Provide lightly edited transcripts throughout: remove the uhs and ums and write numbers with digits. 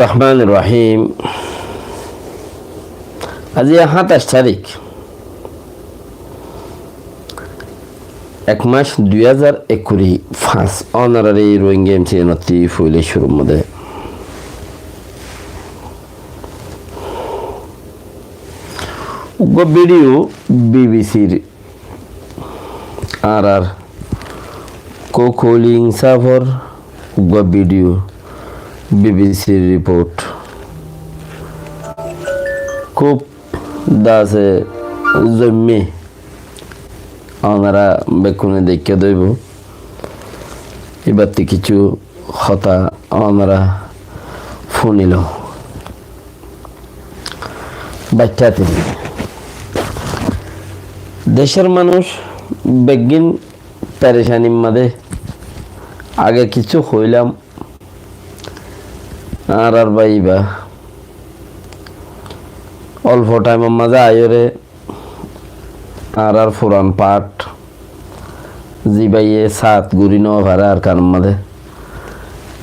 রহমান রহিম। আজি ২৭ তারিখ ১ মাস ২০২১ honorary Rohingya MC ফুলে শুরুর মধ্যে ভিডিও বিবিসির আর কোলিং সাফর ভিডিও বিবিসির রিপোর্ট খুব দাসে জন্মে আমরা বেকুনে দেখে দইব এবার কিছু হতা আমরা শুনিল বাচ্চাতে দেশের মানুষ বেগিন পেরেশানির মাঝে আগে কিছু হইলাম আর বাইবা অল্প টাইমের মাঝে আয়রে আর ফুরান পাট জিবাইয়ে সাত গুড়ি নেওয়া ভাড়া আর কারণ মাঝে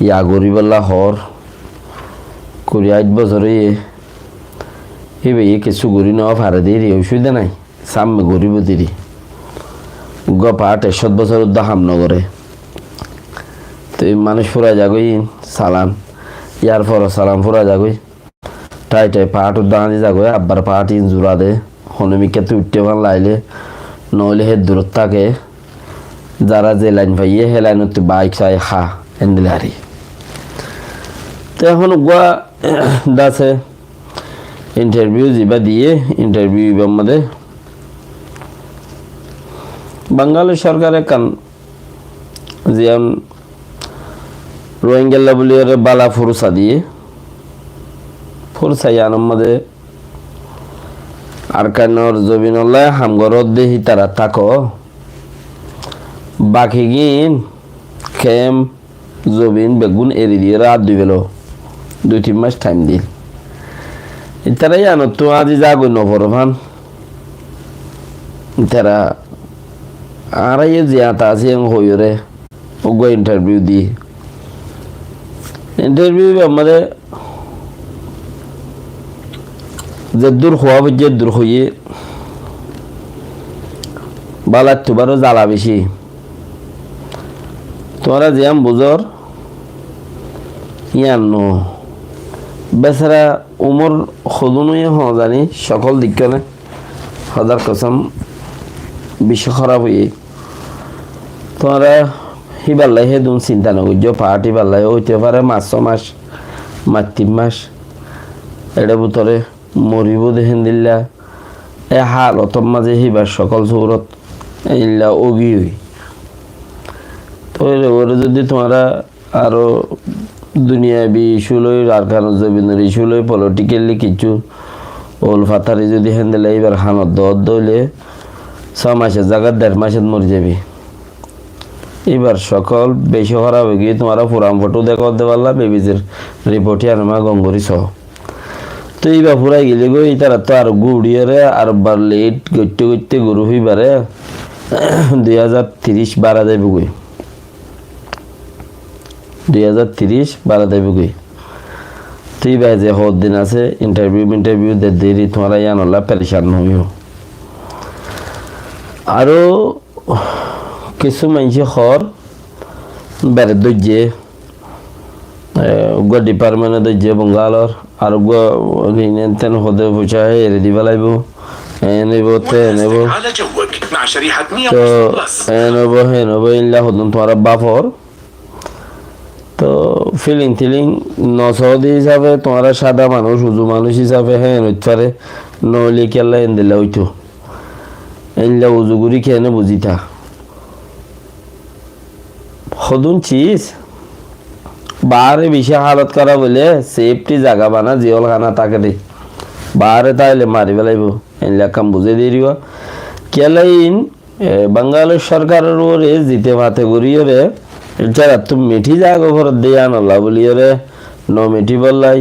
ইয়া গরিবাল্লা হর ২৮ বছরে কিছু গুড়ি নেওয়া ভাড়া দিয়ে অসুবিধা নাই সামনে গরিব দিদি পাট ১০০ বছর উদ্দা হামনগরে তো মানুষ ফুরা যাগই সালান ইয়ার পর সালাম ফুরা যাগই টাই পাহাট উদ্দানি যাগই আব্বার পাহাট ইন জোড়া দে হনুমিকে উঠতে ভান লাইলে নইলে হে দূরত থাকে যারা যে লাইন পাইয়ে হে লাইন বাইক চাই খা এন্দিলে হারি তো এখন গুয়া দাসে ইন্টারভিউ যা দিয়ে ইন্টারভিউ মধ্যে বাঙালি সরকারের কান যেমন রোহিঙ্গা বলি বালা ফুরসা দিয়ে ফুরসা ইয়ানোর মধ্যে আর কানোর জমিনল্লাহ হামগরত দেহি তারা থাকো বাকি গিন খেম জমিন বেগুন এরি দিয়ে রাত ২-৩ মাস টাইম দিল তারা জানো তো আজি যাগই নভর ভান তারা আর জিয়াতা আছে হইরে ওগো ইন্টারভিউ দি ইন্টারভিউ আমাদের যে দূর হওয়া যে দূর হইয়ে বালার তুবারও জ্বালা বেশি তোমরা যে বুঝর ইয়ান্ন বেচারা উমর সদনুই হওয়া জানি সকল দিকনে হাজার কসম বিশ্ব খারাপ হয়ে তোমরা হিবাল্লাই হে দুন চিন্তা নকর্য পাহাটি বাল্লাই হইতে পারে ৩ মাস এটা ভিতরে মরিব দেখেন দিল্লা এ হালতর মাঝে হিবার সকল চৌরত ইল্লা অগি হই তো ওরে যদি তোমরা আরো দুনিয়াবি ইস্যু লই আর কারণ জমিনের ইস্যু লই পলিটিক্যালি কিছু ওল ফাতারি যদি হেন্দেলে এবার হানত দইলে ৬ মাসের জায়গায় ১.৫ মাসের মরে যাবি এবার সকল বেশি খারাপ হয়ে গিয়ে তোমরা পুরাম ফটো দেখতে পারলা বেবিজের রিপোর্টে আনমা গঙ্গরি সহ তো এইবার ফুরাই গেলে গো তারা তো আর গুড়িয়ে আর বার লেট করতে করতে গরু হইবারে ২০৩০ বাড়া যাইব গই ২০৩০ বাড়া যাইব গই তো এইবার যে হর দিন আছে ইন্টারভিউ দেরি তোমরা ইয়ানলা পেরেশান হইও আরো কিছু মানুষে হর বেড়ে দইজে ডিপার্টমেন্টে দইজে বঙ্গালর আর তেন হদে পয়সা এরে দিবা লাগব নেব নেব তো নেব ইল্লা হদন তোমার বাপর তো ফিলিং নসদি হিসাবে তোমারা সাদা মানুষ উজু মানুষ হিসাবে হ্যাঁ পারে নলি কেলা এন দিলে হইতো ইল্লা উজুগুড়ি খেয়ে বুঝিতা হদুন চিজ বাহারে বেশি হালত করা বলে সেফটি জায়গা বানা জিওল খানা তাকে দে বাহারে তাইলে মারি পেলাইব এনলা কাম বুঝে দিও কেলাইন বাঙালির সরকারের ওরে জিতে ভাতে গড়িয়ে এছাড়া তুমি মিঠি জায়গা ঘর দিয়ে আনলা বলিয়ে ন মিঠি বললাই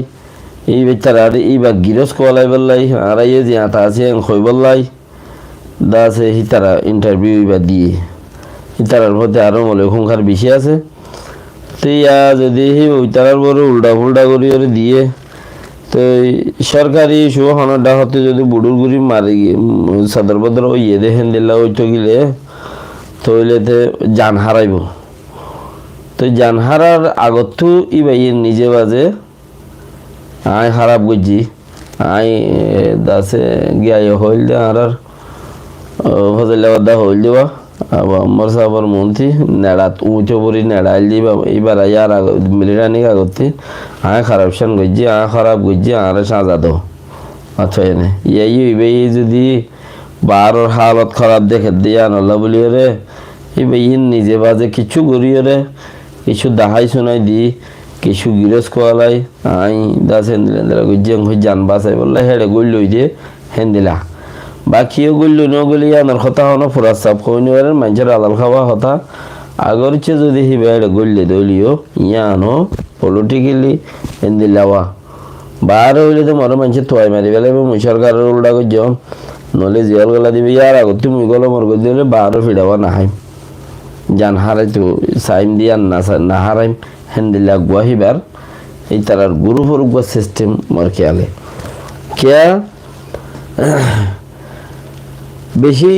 এই বেচারা এইবার গিরস কোয়ালাই বললাই আর এই যে আতা আছে খই বললাই দাসে হিতারা ইন্টারভিউ এবার দিয়ে তার মধ্যে আরো মনে সংখ্যার বেশি আছে তো ইয়া যদি ওই তারার বড় উল্টা ফুল্টা করি ওরে দিয়ে তো সরকারি সুহনটা হতে যদি বুড়ুর গুড়ি মারি সদর বদর ওই দেখেন দিলা ওইটা গিলে তৈলেতে জান হারাইব তো জান হারার আগতো ই ভাইয়ের নিজে বাজে আই খারাপ করছি আই দাসে গিয়া হইল দে আর ফজলে বাদা হইল দেওয়া আবার আমার সাবার মন্ত্রী নেড়াত উঁচু পরি নেড়াইল দিবা এইবার ইয়ার মিলিটানি আগতে আয় খারাপ শান করছি আয় খারাপ করছি আর সাজা দো আচ্ছা এনে এই যদি বারোর হালত খারাপ দেখে দিয়ে আনলা বলি রে এই নিজে বাজে কিছু করি রে কিছু দাহাই শোনাই দি কিছু গিরস খোয়ালাই আই দাস হেন্দিলেন্দ্রা গুজি জান বাসাই বললে হেড়ে গইল যে হেন্দিলা বাকিও গইল নগলি আনার কথা হনো ফুরা সাপ কইনিবারের মানুষের আলাল খাওয়া কথা আগর চেয়ে যদি হিবে হেড়ে গইলে দলিও ইয়ানো পলিটিক্যালি হেন্দিলাওয়া বার হইলে তো মরে মানুষের তোয়াই মারি ফেলে এবং সরকারের উল্টা করছ নলে জিয়াল গলা দিবি ইয়ার আগত তুমি গলো মর করে দিলে বারো ফিরাবা না হাইম জান হারাই তো সাইম দিয়া না হারাইম হেন্দিলা গুয়াহিবার এই তারার গুরু ফরুক সিস্টেম মর খেয়ালে কেয়া বেশি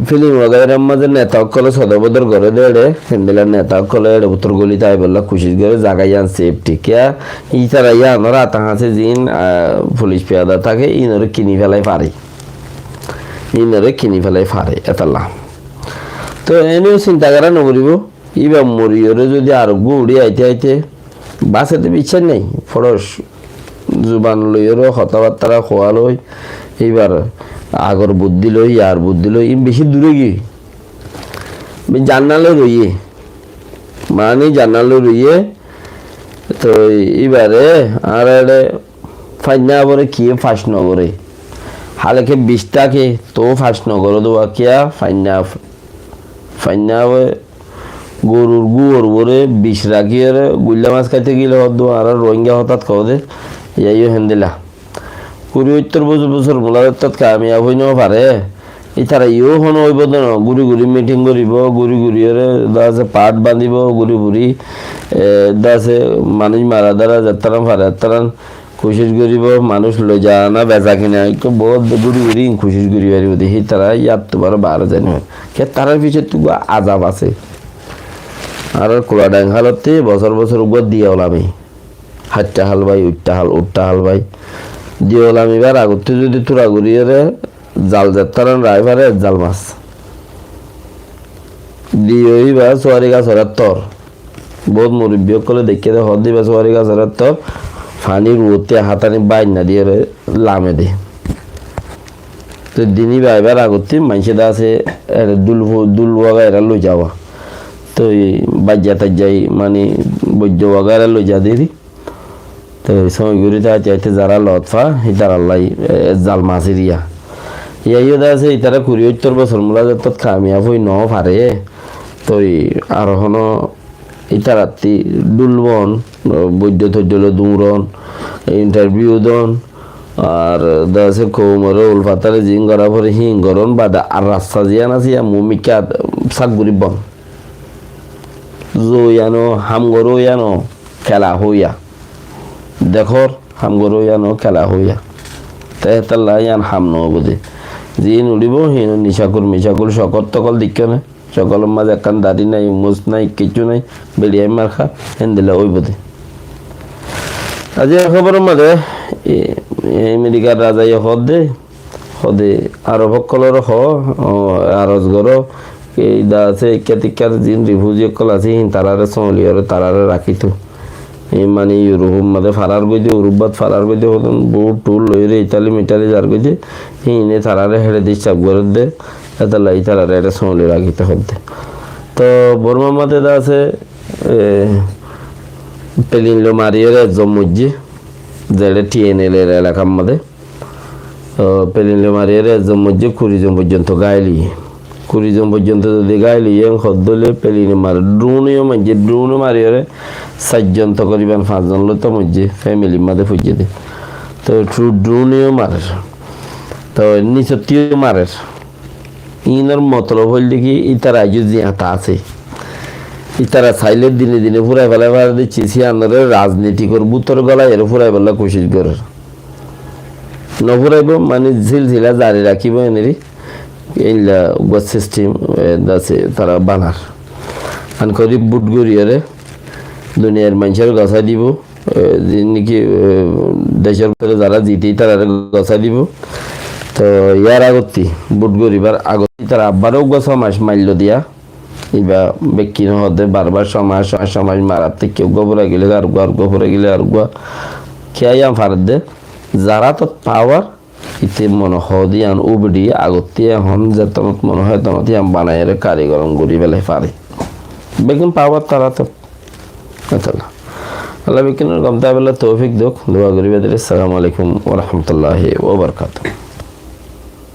ফিলিং ওগাইরাম মাঝে নেতা কলে সদবদর করে দেড়ে হেন্দিলার নেতা কলে এড়ে উত্তর গলি তাই বললা খুশি করে জাগাই আন সেফটি কেয়া ই তারা ইয়া আনারা আতাহাসে জিন পুলিশ পেয়াদা থাকে ইনরে কিনি ফেলাই পারে এতাল্লা তো এনেও চিন্তা করা নকরিব ইবা মরিয়রে যদি আরোগ্য উড়ি আইতে বাসাতে ইচ্ছা নেই ফরস জুবান লইয়েরও কথাবার্তা খোয়া লই এইবার আগর বুদ্ধি লই আর বুদ্ধি লই বেশি দূরে গিয়ে জানালে রইয়ে মানে জানালে রইয়ে তো এবারে আর ফাইনা বরে কি ফাঁস নগরে হালেকে 20টাকে তো ফাঁস নগর দেওয়া কিয়া ফাইনা গরুর গুয়র বরে 20 রাখিয়ে গুল্লা মাছ খাইতে গেলে হদ আর রোহিঙ্গা হঠাৎ খাওয়া দে ইয়াইও হেন্দিলা 20-70 বছর মোলাদত্তত কামিয়াব হই নাও পারে ইতারা ইও হনো হইব না গুড়ি মিটিং করিব গুড়ি দাসে পাট বাঁধিব গুড়ি দাসে মানুষ মারা দ্বারা যাত্রা পারে যাত্রা কোশিশ করিব মানুষ লই যা না বেচা কিনা একটু বহুত গুড়ি কোশিশ করি পারিব দেখি তারা ইয়াত তোমার বার জানি কে তারার পিছিয়ে তো আজাব আছে আর কোলা ডাং হালতে বছর উপর দিয়ে ওলামি হাটটা হাল ভাই উঠটা হাল ভাই দিয়ে ওলাম এবার আগতে যদি তোরা ঘুরিয়ে জাল যাত্রান রাইভারে জাল মাছ দিয়ে বা সোয়ারি গাছ হরার তর বহুত মুরব্বী কলে দেখে দে হদ দিবা সোয়ারি গাছ হরার তর ফানি রুতে হাতানি বাইন না দিয়ে লামে দে তো দিনই বাইবার আগতে মানুষে দা আছে দুল ওয়াগাইরা লই যাওয়া তো বাজ্যা তাজ্যাই মানে বৈদ্য ওয়াগাইরা লই যা দিয়ে তো সময় ঘুরিতে চাইতে যারা লতফা ইতার আল্লাহ জাল মাছের ইয়াইও আছে ইতারা 70 বছর মোলাজত কামিয়াব হই ন পারে তো আর হনো ইতারাতি দুলবন বৈদ্য তৈল দুমরন ইন্টারভিউ দন আর দাসে কৌমরে উলফাতারে জিং করা পরে হিংগরন বাদা আর রাস্তা জিয়ান আছে মুমিকা সাকগুড়ি বন জয়ানো হামগরো ইয়ানো খেলা হইয়া দেখর হামগরো ইয়ানো খেলা হইয়া তাই তাল্লা ইয়ান হাম নবদে জিন উড়িব হিন মিশাকুর সকল তকল দিকে না সকলের মাঝে একখান দাড়ি নাই মুজ নাই কিছু নাই বেরিয়াই মার্খা হেন দিলে ওই বোধে আজ খবরের মাঝে আমেরিকার রাজাই হদে আরো ভক্কলর আরজ গর এই দা আছে ইকার জিন রিফিউজি কল আছে তারারে সমলিয়রে তারারে রাখিত মানে ইউরোপ মাঝে ফারার গইতে ইউরোপাত ফারার গইতে হতন বহু টুল লইরে ইতালি যার গইতে হিনে তারারে হেড়ে দিস চাপ করে দে এতালা ইতারারে এটা সমলি রাখিতে হতে তো বর্মা মাঝে দা আছে পেলিনলো মারিয়ে জমুজি যেটা টিএনএল এর এলাকার মধ্যে পেলিনলো মারিয়ে জমুজি 20 জন পর্যন্ত গাইলি 20 জন পর্যন্ত যদি গাইলি হদ্দলে পেলিনে মারে ড্রোনও মারিয়ে 4 জন তো করিবেন 5 জন তো মধ্যে ফ্যামিলির মধ্যে ফুজিয়ে দে তো ড্রোনও মারে তো নিচতীয় মারে ইনার মতলব হইল দেখি ইতার আজ জিয়াতা আছে ইতারা চাইলে দিনে দিনে ফুরাই ফেলা ফেলা দিচ্ছি সিয়ান্নরের রাজনীতিকর বুতর গলায় এর ফুরাই ফেলা কোশিশ করে নফুরাইব মানে ঝিলঝিলা জারি রাখিব এনেরি এইলা সিস্টেম আছে তারা বানার আন করি বুট গড়িয়ারে দুনিয়ার মানুষের গছা দিব নাকি দেশের ভিতরে যারা জিতেই তারা গছা দিব তো ইয়ার আগতি বুট গরিবার আগতি তার আব্বারও গছা মাস মাইল দিয়া ইবা বেকি নহতে বারবার সমাজ মারাতে কেউ গোবরা গেলে আর গোবরা গেলে আর খেয়াইয়াম ফারত দে যারা তো পাওয়ার ইতে মনে হদি আন উবডি আগতি এখন যে তমত মনে হয় তমতি আম বানাই কারিগরম গড়ি বেলায় পারে বেগুন পাওয়ার তারা তো আল্লাহ বিকিনের গমতা বেলা তৌফিক দোক দোয়া করি বেদের আসসালামু আলাইকুম ওয়া রাহমাতুল্লাহি ওয়া বারাকাতুহু